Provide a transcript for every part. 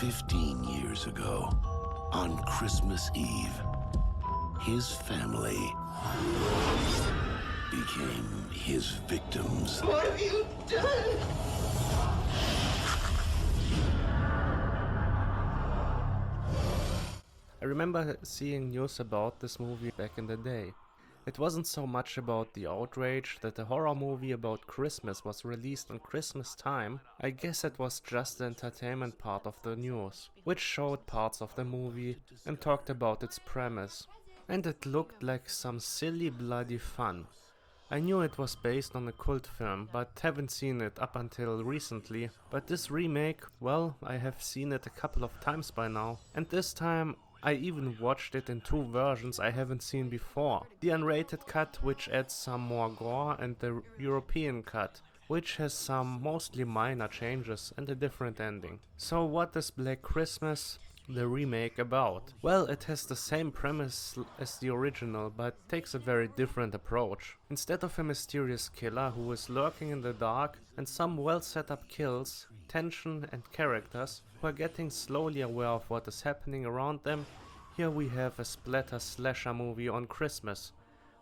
15 years ago, on Christmas Eve, his family became his victims. What have you done? I remember seeing news about this movie back in the day. It wasn't so much about the outrage that a horror movie about Christmas was released on Christmas time. I guess it was just the entertainment part of the news, which showed parts of the movie and talked about its premise. And it looked like some silly bloody fun. I knew it was based on a cult film, but haven't seen it up until recently. But this remake, well, I have seen it a couple of times by now, and this time I even watched it in two versions I haven't seen before. The unrated cut, which adds some more gore, and the European cut, which has some mostly minor changes and a different ending. So what is Black Christmas, the remake, about? Well, it has the same premise as the original, but takes a very different approach. Instead of a mysterious killer who is lurking in the dark and some well set up kills, tension and characters who are getting slowly aware of what is happening around them, here we have a splatter slasher movie on Christmas,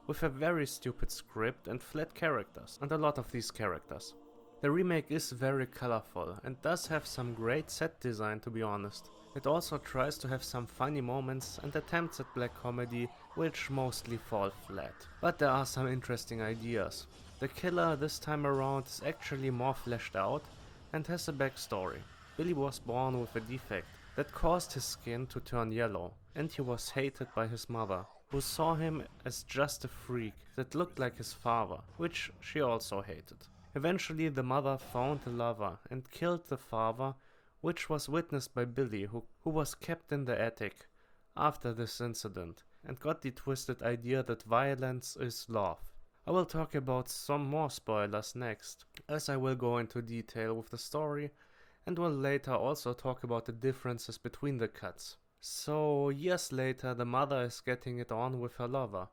with a very stupid script and flat characters, and a lot of these characters. The remake is very colorful and does have some great set design, to be honest. It also tries to have some funny moments and attempts at black comedy, which mostly fall flat. But there are some interesting ideas. The killer this time around is actually more fleshed out and has a backstory. Billy was born with a defect that caused his skin to turn yellow, and he was hated by his mother, who saw him as just a freak that looked like his father, which she also hated. Eventually the mother found a lover and killed the father, which was witnessed by Billy, who was kept in the attic after this incident and got the twisted idea that violence is love. I will talk about some more spoilers next, as I will go into detail with the story and will later also talk about the differences between the cuts. So years later the mother is getting it on with her lover.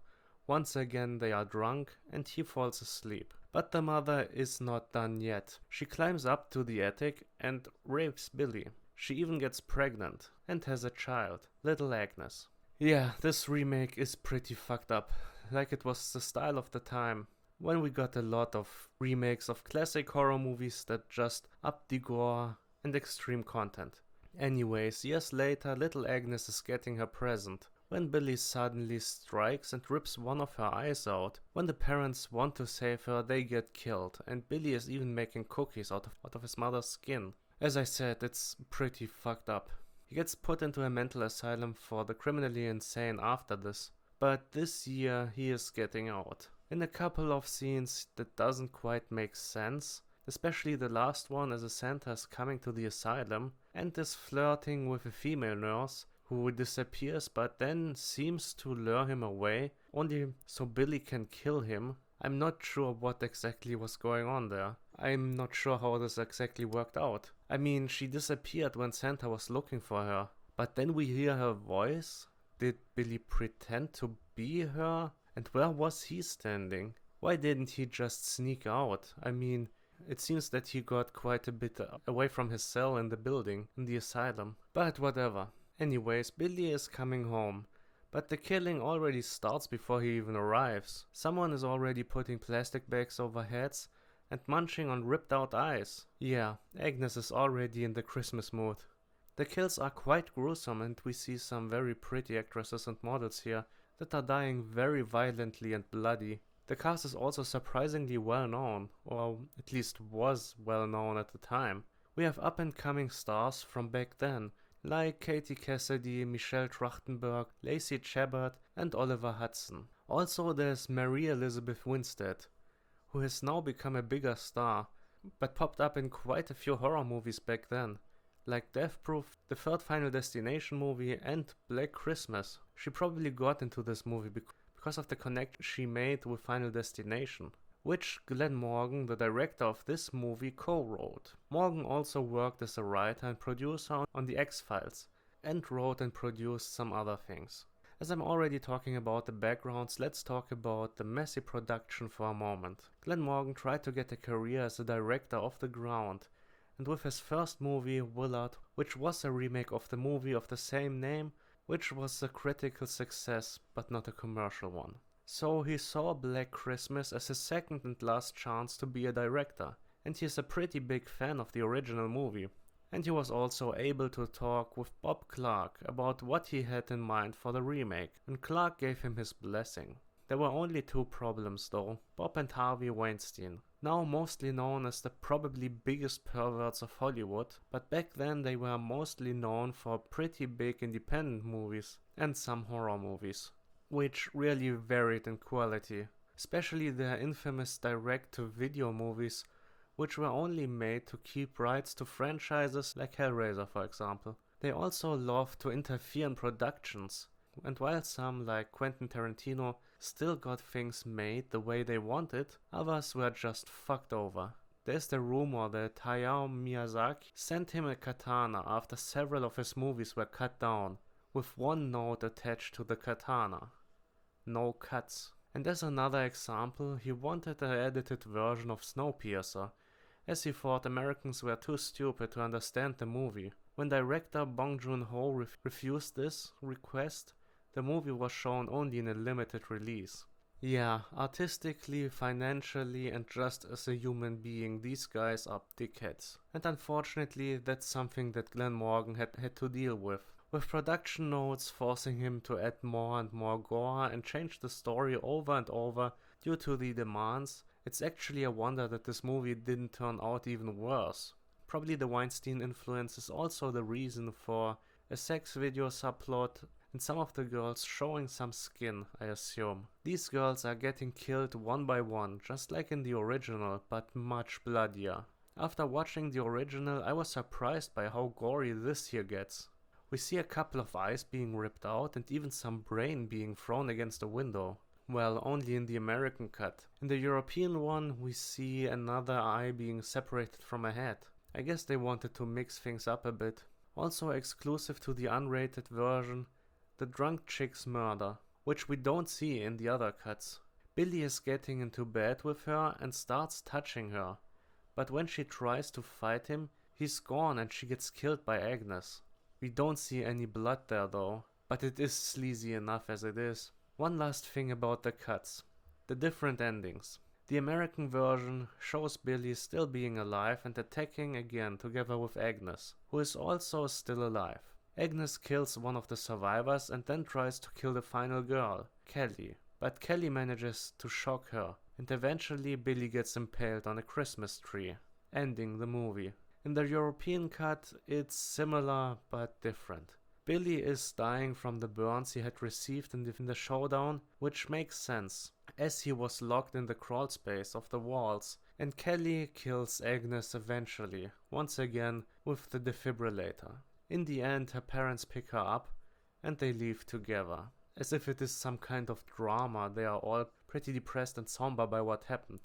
Once again they are drunk and he falls asleep. But the mother is not done yet. She climbs up to the attic and rapes Billy. She even gets pregnant and has a child, little Agnes. Yeah, this remake is pretty fucked up, like it was the style of the time, when we got a lot of remakes of classic horror movies that just upped the gore and extreme content. Anyways, years later, little Agnes is getting her present, when Billy suddenly strikes and rips one of her eyes out. When the parents want to save her, they get killed, and Billy is even making cookies out of his mother's skin. As I said, it's pretty fucked up. He gets put into a mental asylum for the criminally insane after this, but this year he is getting out. In a couple of scenes that doesn't quite make sense, especially the last one as a Santa is coming to the asylum and is flirting with a female nurse, who disappears but then seems to lure him away, only so Billy can kill him. I'm not sure what exactly was going on there. I'm not sure how this exactly worked out. I mean, she disappeared when Santa was looking for her, but then we hear her voice. Did Billy pretend to be her? And where was he standing? Why didn't he just sneak out? I mean, it seems that he got quite a bit away from his cell in the building, in the asylum. But whatever. Anyways, Billy is coming home, but the killing already starts before he even arrives. Someone is already putting plastic bags over heads and munching on ripped out eyes. Yeah, Agnes is already in the Christmas mood. The kills are quite gruesome and we see some very pretty actresses and models here that are dying very violently and bloody. The cast is also surprisingly well known, or at least was well known at the time. We have up and coming stars from back then, like Katie Cassidy, Michelle Trachtenberg, Lacey Chabert and Oliver Hudson. Also there's Mary Elizabeth Winstead, who has now become a bigger star, but popped up in quite a few horror movies back then, like Death Proof, the third Final Destination movie and Black Christmas. She probably got into this movie because of the connection she made with Final Destination, which Glenn Morgan, the director of this movie, co-wrote. Morgan also worked as a writer and producer on The X-Files, and wrote and produced some other things. As I'm already talking about the backgrounds, let's talk about the messy production for a moment. Glenn Morgan tried to get a career as a director off the ground, and with his first movie, Willard, which was a remake of the movie of the same name, which was a critical success but not a commercial one. So he saw Black Christmas as his second and last chance to be a director, and he is a pretty big fan of the original movie. And he was also able to talk with Bob Clark about what he had in mind for the remake, and Clark gave him his blessing. There were only two problems though: Bob and Harvey Weinstein, now mostly known as the probably biggest perverts of Hollywood, but back then they were mostly known for pretty big independent movies and some horror movies, which really varied in quality, especially their infamous direct-to-video movies, which were only made to keep rights to franchises like Hellraiser, for example. They also loved to interfere in productions, and while some, like Quentin Tarantino, still got things made the way they wanted, others were just fucked over. There's the rumor that Hayao Miyazaki sent him a katana after several of his movies were cut down, with one note attached to the katana: no cuts. And as another example, he wanted an edited version of Snowpiercer, as he thought Americans were too stupid to understand the movie. When director Bong Joon-ho refused this request, the movie was shown only in a limited release. Yeah, artistically, financially, and just as a human being, these guys are dickheads. And unfortunately, that's something that Glenn Morgan had to deal with production notes forcing him to add more and more gore and change the story over and over due to the demands. It's actually a wonder that this movie didn't turn out even worse. Probably the Weinstein influence is also the reason for a sex video subplot and some of the girls showing some skin, I assume. These girls are getting killed one by one, just like in the original, but much bloodier. After watching the original, I was surprised by how gory this here gets. We see a couple of eyes being ripped out and even some brain being thrown against a window. Well, only in the American cut. In the European one, we see another eye being separated from a head. I guess they wanted to mix things up a bit. Also exclusive to the unrated version, the drunk chick's murder, which we don't see in the other cuts. Billy is getting into bed with her and starts touching her, but when she tries to fight him, he's gone and she gets killed by Agnes. We don't see any blood there though, but it is sleazy enough as it is. One last thing about the cuts: the different endings. The American version shows Billy still being alive and attacking again together with Agnes, who is also still alive. Agnes kills one of the survivors and then tries to kill the final girl, Kelly, but Kelly manages to shock her, and eventually Billy gets impaled on a Christmas tree, ending the movie. In the European cut, it's similar but different. Billy is dying from the burns he had received in the showdown, which makes sense, as he was locked in the crawl space of the walls, and Kelly kills Agnes eventually, once again with the defibrillator. In the end, her parents pick her up, and they leave together. As if it is some kind of drama, they are all pretty depressed and somber by what happened.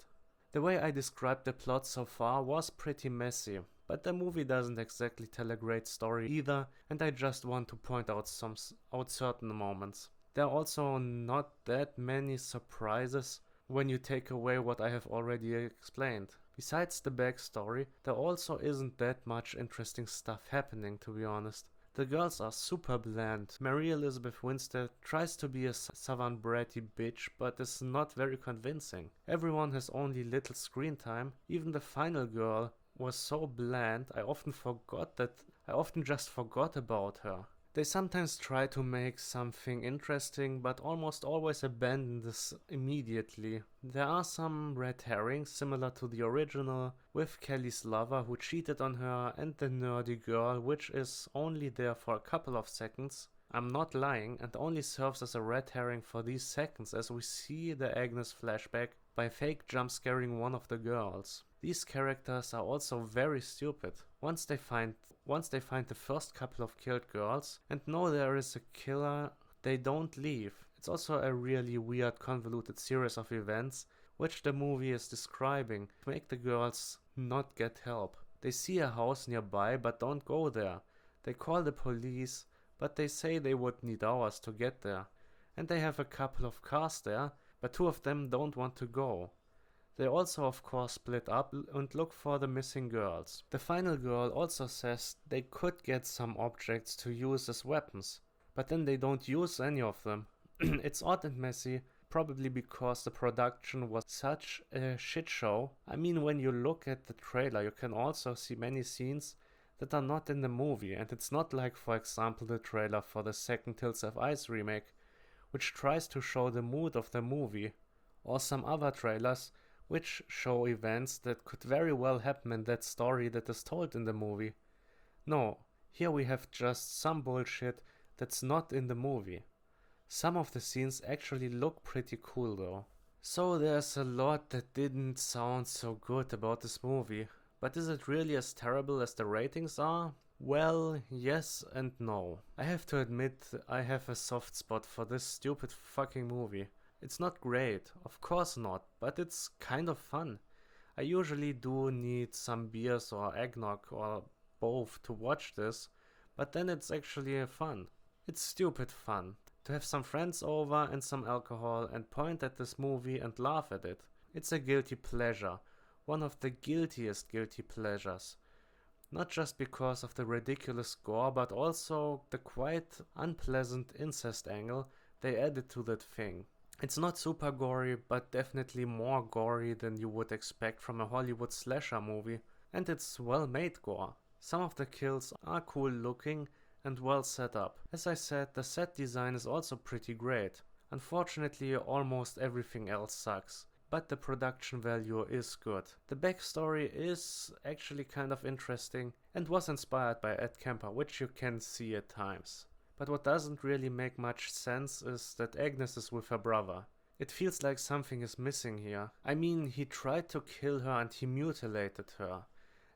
The way I described the plot so far was pretty messy, but the movie doesn't exactly tell a great story either, and I just want to point out certain moments. There are also not that many surprises when you take away what I have already explained. Besides the backstory, there also isn't that much interesting stuff happening, to be honest. The girls are super bland. Mary Elizabeth Winstead tries to be a southern bratty bitch, but is not very convincing. Everyone has only little screen time. Even the final girl was so bland, I often just forgot about her. They sometimes try to make something interesting, but almost always abandon this immediately. There are some red herrings similar to the original, with Kelly's lover who cheated on her and the nerdy girl, which is only there for a couple of seconds. I'm not lying, and only serves as a red herring for these seconds as we see the Agnes flashback by fake jump scaring one of the girls. These characters are also very stupid. Once they find the first couple of killed girls and know there is a killer, they don't leave. It's also a really weird, convoluted series of events which the movie is describing to make the girls not get help. They see a house nearby but don't go there. They call the police, but they say they would need hours to get there. And they have a couple of cars there, but two of them don't want to go. They also of course split up and look for the missing girls. The final girl also says they could get some objects to use as weapons, but then they don't use any of them. It's odd and messy, probably because the production was such a shit show. I mean, when you look at the trailer, you can also see many scenes that are not in the movie, and it's not like, for example, the trailer for the second Tales of Ice remake, which tries to show the mood of the movie, or some other trailers which show events that could very well happen in that story that is told in the movie. No, here we have just some bullshit that's not in the movie. Some of the scenes actually look pretty cool though. So there's a lot that didn't sound so good about this movie. But is it really as terrible as the ratings are? Well, yes and no. I have to admit I have a soft spot for this stupid fucking movie. It's not great, of course not, but it's kind of fun. I usually do need some beers or eggnog or both to watch this, but then it's actually fun. It's stupid fun. To have some friends over and some alcohol and point at this movie and laugh at it. It's a guilty pleasure. One of the guiltiest guilty pleasures. Not just because of the ridiculous gore, but also the quite unpleasant incest angle they added to that thing. It's not super gory, but definitely more gory than you would expect from a Hollywood slasher movie, and it's well made gore. Some of the kills are cool looking and well set up. As I said, the set design is also pretty great. Unfortunately, almost everything else sucks, but the production value is good. The backstory is actually kind of interesting and was inspired by Ed Kemper, which you can see at times. But what doesn't really make much sense is that Agnes is with her brother. It feels like something is missing here. I mean, he tried to kill her and he mutilated her.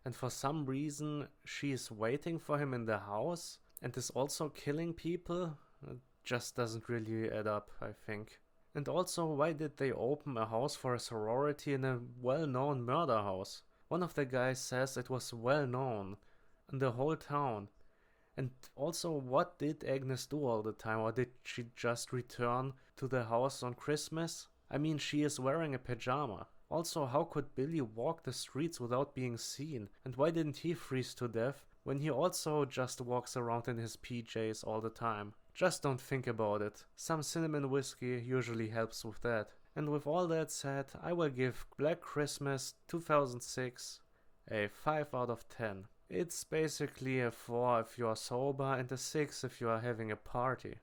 And for some reason, she is waiting for him in the house and is also killing people? It just doesn't really add up, I think. And also, why did they open a house for a sorority in a well-known murder house? One of the guys says it was well-known in the whole town. And also, what did Agnes do all the time? Or did she just return to the house on Christmas? I mean, she is wearing a pajama. Also, how could Billy walk the streets without being seen? And why didn't he freeze to death when he also just walks around in his PJs all the time? Just don't think about it. Some cinnamon whiskey usually helps with that. And with all that said, I will give Black Christmas 2006 a 5 out of 10. It's basically a 4 if you are sober and a 6 if you are having a party.